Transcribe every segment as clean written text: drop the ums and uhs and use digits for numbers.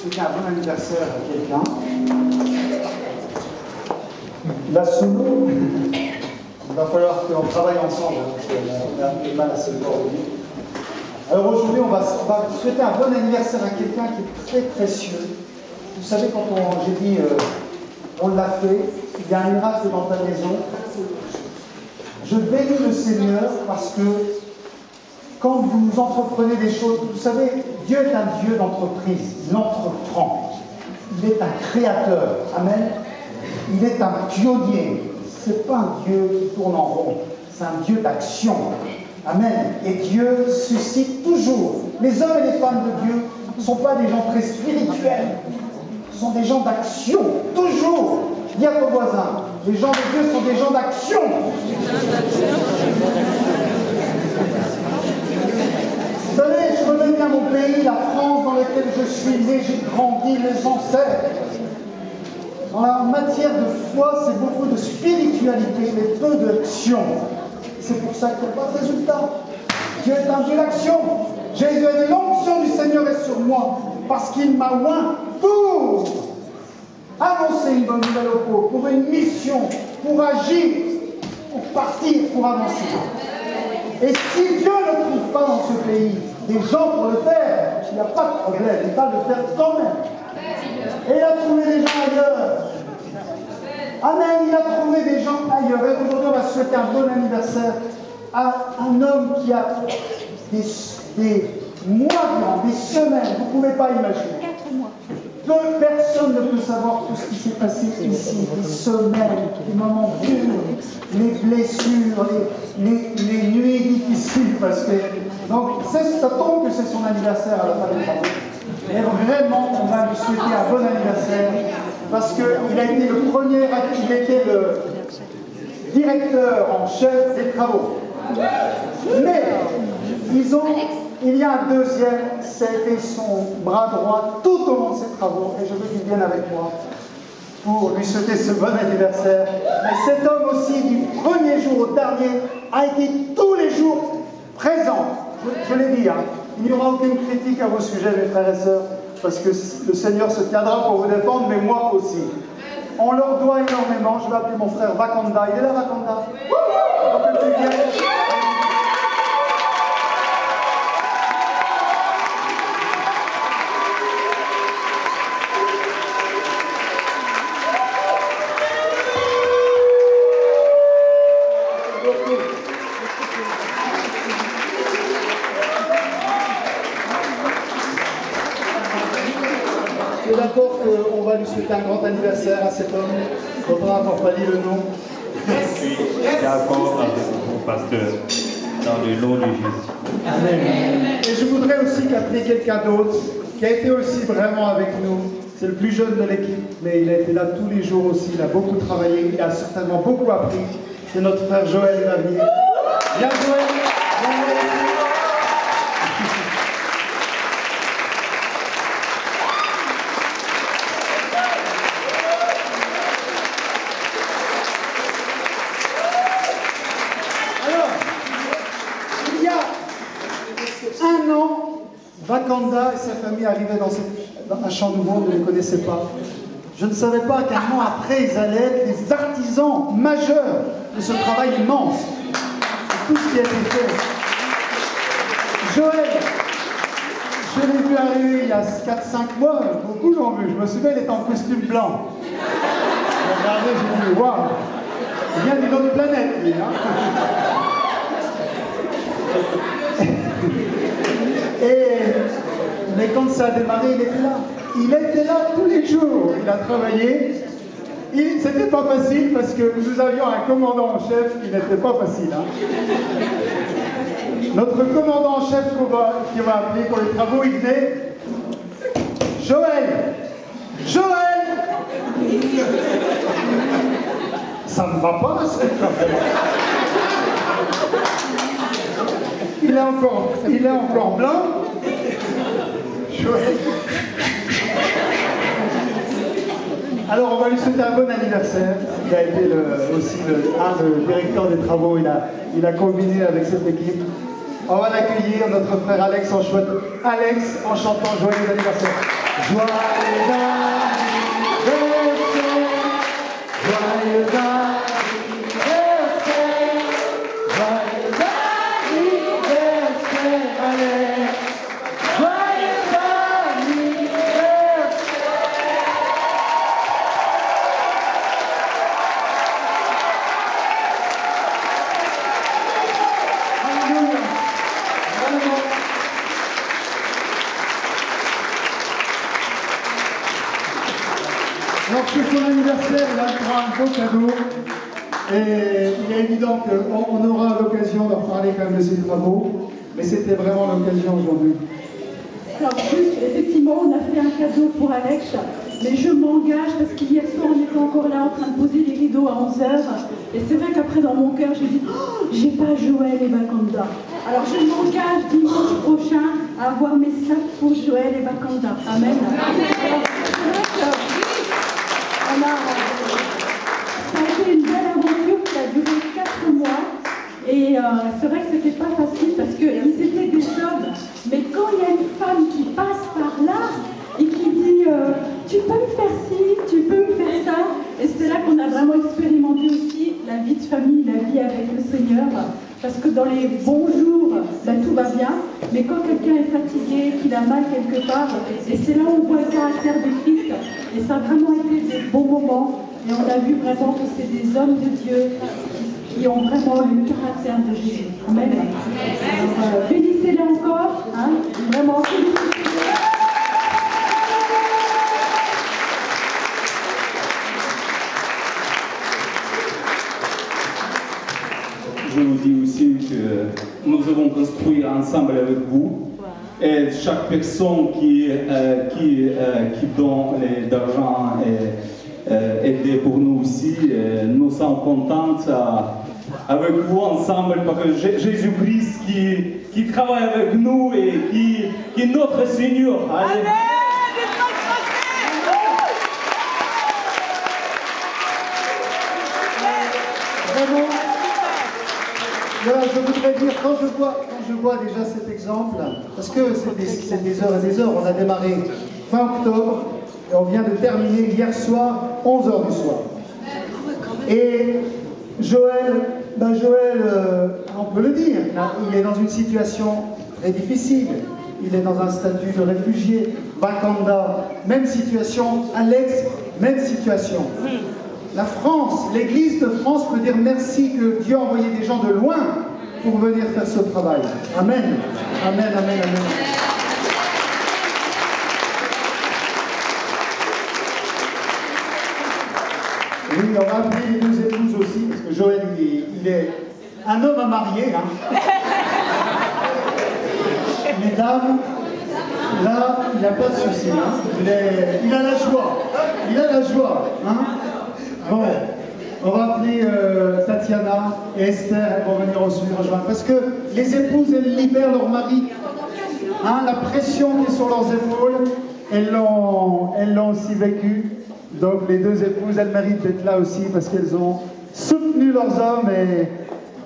souhaiter un bon anniversaire à quelqu'un. La solo, il va falloir qu'on travaille ensemble, parce qu'on a un peu de mal à se coordonner. Alors aujourd'hui, on va souhaiter un bon anniversaire à quelqu'un qui est très précieux. Vous savez, quand j'ai dit on l'a fait, il y a un miracle dans ta maison. Je bénis le Seigneur parce que quand vous entreprenez des choses, vous savez, Dieu est un Dieu d'entreprise, il entreprend. Il est un créateur, amen. Il est un pionnier. Ce n'est pas un Dieu qui tourne en rond, c'est un Dieu d'action, amen. Et Dieu suscite toujours. Les hommes et les femmes de Dieu ne sont pas des gens très spirituels, ce sont des gens d'action, toujours. Dis à ton voisin, les gens de Dieu sont des gens d'action. Vous savez, je connais bien mon pays, la France dans laquelle je suis né, j'ai grandi, mes ancêtres. En matière de foi, c'est beaucoup de spiritualité, mais peu d'action. C'est pour ça qu'il n'y a pas de résultat. Dieu est un Dieu d'action. Jésus a dit, l'onction du Seigneur est sur moi, parce qu'il m'a oint pour annoncer une bonne nouvelle au pauvres, pour une mission, pour agir, pour partir, pour avancer. Et si Dieu ne trouve pas dans ce pays des gens pour le faire, il n'y a pas de problème, il va le faire quand même. Et il a trouvé des gens ailleurs. Amen, il a trouvé des gens ailleurs. Et aujourd'hui, on va souhaiter un bon anniversaire à un homme qui a des mois, des semaines, vous ne pouvez pas imaginer. 4 mois. Personne ne peut savoir tout ce qui s'est passé ici, les semaines, les moments durs, les blessures, les nuits difficiles, parce que donc ça tombe que c'est son anniversaire à la fin des travaux. Et vraiment, on va lui souhaiter un bon anniversaire, parce qu'il a été le premier, il était le directeur en chef des travaux. Mais il y a un deuxième, c'était son bras droit tout au long de ses travaux, et je veux qu'il vienne avec moi pour lui souhaiter ce bon anniversaire. Mais cet homme aussi, du premier jour au dernier, a été tous les jours présent. Je l'ai dit, hein. Il n'y aura aucune critique à vos sujets, mes frères et sœurs, parce que le Seigneur se tiendra pour vous défendre, mais moi aussi. On leur doit énormément. Je vais appeler mon frère Vakanda. Il est là, Vakanda? On peut le dire. Je suis d'accord qu'on va lui souhaiter un grand anniversaire à cet homme, dont on n'a pas dit le nom. Je suis d'accord avec vous, pasteur, dans le nom de Jésus. Amen. Et je voudrais aussi qu'appeler quelqu'un d'autre, qui a été aussi vraiment avec nous. C'est le plus jeune de l'équipe, mais il a été là tous les jours aussi, il a beaucoup travaillé, il a certainement beaucoup appris. C'est notre frère Joël Lavier. Viens Joël, Vakanda et sa famille arrivaient dans un champ nouveau, on ne les connaissait pas. Je ne savais pas qu'un an après, ils allaient être les artisans majeurs de ce travail immense. C'est tout ce qui a été fait. Joël, je l'ai vu arriver il y a 4-5 mois, beaucoup l'ont vu. Je me souviens, il était en costume blanc. J'ai regardé, j'ai dit, waouh, il vient d'une autre planète, lui. Mais quand ça a démarré, il était là. Il était là tous les jours. Il a travaillé. C'était pas facile parce que nous avions un commandant en chef qui n'était pas facile. Hein. Notre commandant en chef qui va appeler pour les travaux, il venait. Joël! Ça ne va pas, il est encore blanc. Joël. Alors on va lui souhaiter un bon anniversaire. Il a été aussi le directeur des travaux. Il a combiné avec cette équipe. On va l'accueillir, notre frère Alex en chantant joyeux anniversaire. Joyeux anniversaire, joyeux anniversaire, allez, joyeux anniversaire. Alléluia. Vraiment. Alors c'est son anniversaire, il a un beau cadeau. Et il est évident qu'on aura l'occasion d'en parler quand même de ses travaux. Mais c'était vraiment l'occasion aujourd'hui. Alors juste, effectivement, on a fait un cadeau pour Alex, mais je m'engage parce qu'hier soir, on était encore là en train de poser les rideaux à 11h. Et c'est vrai qu'après, dans mon cœur, j'ai dit, oh, j'ai pas Joël et Bakanda. Alors je m'engage dimanche prochain à avoir mes sacs pour Joël et Bakanda. Amen. Alors, c'est vrai que ça a été une belle aventure qui a duré 4 mois. Et c'est vrai que c'était pas facile parce qu'ils étaient des hommes. Mais quand il y a une femme qui passe par là et qui dit tu peux me faire ci, tu peux me faire ça. Et c'est là qu'on a vraiment expérimenté aussi la vie de famille, la vie avec le Seigneur. Parce que dans les bons jours, ben, tout va bien. Mais quand quelqu'un est fatigué, qu'il a mal quelque part, et c'est là où on voit le caractère de Christ. Et ça a vraiment été des bons moments. Et on a vu vraiment que c'est des hommes de Dieu qui ont vraiment le caractère de Jésus. Amen. Bénissez-les encore. Hein, vraiment. Je vous dis aussi que nous avons construit ensemble avec vous. Et chaque personne qui donne de l'argent et aide pour nous aussi, nous sommes contents avec vous ensemble parce que Jésus-Christ qui travaille avec nous et qui est notre Seigneur. Allez. Vraiment, là, je voudrais dire, quand je vois déjà cet exemple, parce que c'est des heures et des heures, on a démarré fin octobre et on vient de terminer hier soir, 11h du soir. Et Joël, on peut le dire, il est dans une situation très difficile. Il est dans un statut de réfugié. Bakanda, même situation. Alex, même situation. La France, l'Église de France peut dire merci que Dieu a envoyé des gens de loin pour venir faire ce travail. Amen. Amen, amen, amen. Oui, on va appeler les deux épouses aussi, parce que Joël, il est un homme à marier. Hein. Mesdames, là, il n'y a pas de souci. Hein. Il a la joie. Il a la joie. Hein. Bon, on va appeler Tatiana et Esther, elles vont venir aussi nous rejoindre. Parce que les épouses, elles libèrent leur mari. Hein, la pression qui est sur leurs épaules, elles l'ont aussi vécu. Donc les deux épouses, elles méritent d'être là aussi parce qu'elles ont soutenu leurs hommes. Et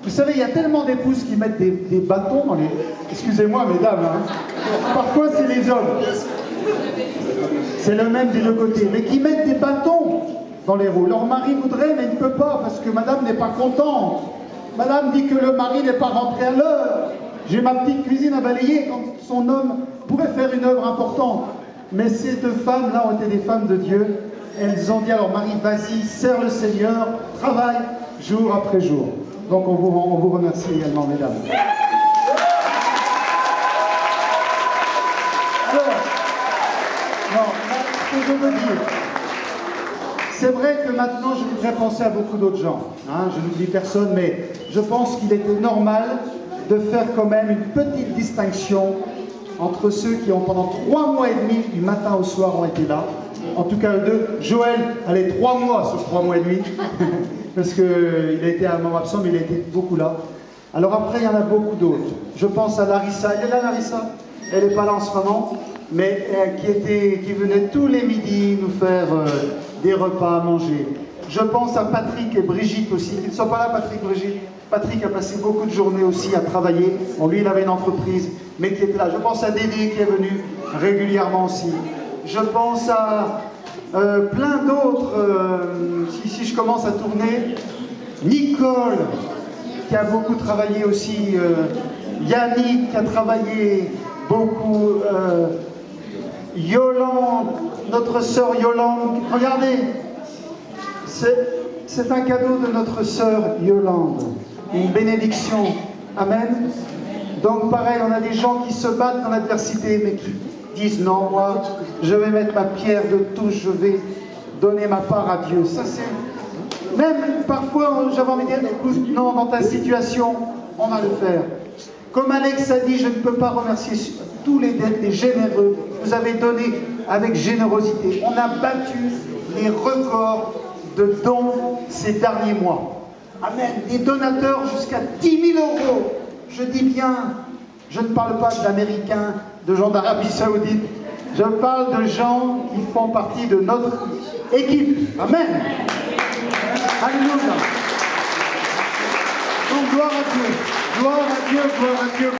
vous savez, il y a tellement d'épouses qui mettent des bâtons dans les... Excusez-moi, mesdames. Hein. Parfois, c'est les hommes. C'est le même des deux côtés. Mais qui mettent des bâtons dans les roues. Leur mari voudrait, mais il ne peut pas parce que madame n'est pas contente. Madame dit que le mari n'est pas rentré à l'heure. J'ai ma petite cuisine à balayer quand son homme pourrait faire une œuvre importante. Mais ces deux femmes-là ont été des femmes de Dieu. Elles ont dit à leur mari, vas-y, sers le Seigneur, travaille jour après jour. Donc on vous remercie également, mesdames. Alors, non, ce que je veux dire, c'est vrai que maintenant je voudrais penser à beaucoup d'autres gens. Hein, je n'oublie personne, mais je pense qu'il était normal de faire quand même une petite distinction entre ceux qui ont pendant 3 mois et demi, du matin au soir, ont été là. En tout cas, eux deux. Joël, allez, 3 mois sur 3 mois et demi. Parce qu'il a été un moment absent, mais il a été beaucoup là. Alors après, il y en a beaucoup d'autres. Je pense à Larissa. Elle est là, Larissa? Elle n'est pas là en ce moment, mais qui venait tous les midis nous faire des repas à manger. Je pense à Patrick et Brigitte aussi. Ils ne sont pas là, Patrick, Brigitte. Patrick a passé beaucoup de journées aussi à travailler. Bon, lui, il avait une entreprise, mais qui était là. Je pense à Dédé qui est venu régulièrement aussi. je pense à plein d'autres, si je commence à tourner, Nicole, qui a beaucoup travaillé aussi, Yannick, qui a travaillé beaucoup, Yolande, notre sœur Yolande, regardez, c'est un cadeau de notre sœur Yolande, une bénédiction, amen. Donc pareil, on a des gens qui se battent dans l'adversité, mais qui disent non, moi, je vais mettre ma pierre de touche, je vais donner ma part à Dieu. Ça c'est... Même parfois, j'avais envie de dire, écoute, non, dans ta situation, on va le faire. Comme Alex a dit, je ne peux pas remercier tous les généreux. Vous avez donné avec générosité. On a battu les records de dons ces derniers mois. Amen. Des donateurs jusqu'à 10 000 €. Je dis bien, je ne parle pas d'Américains, de gens d'Arabie Saoudite. Je parle de gens qui font partie de notre équipe. Amen. Alléluia. Donc gloire à Dieu. Gloire à Dieu, gloire à Dieu.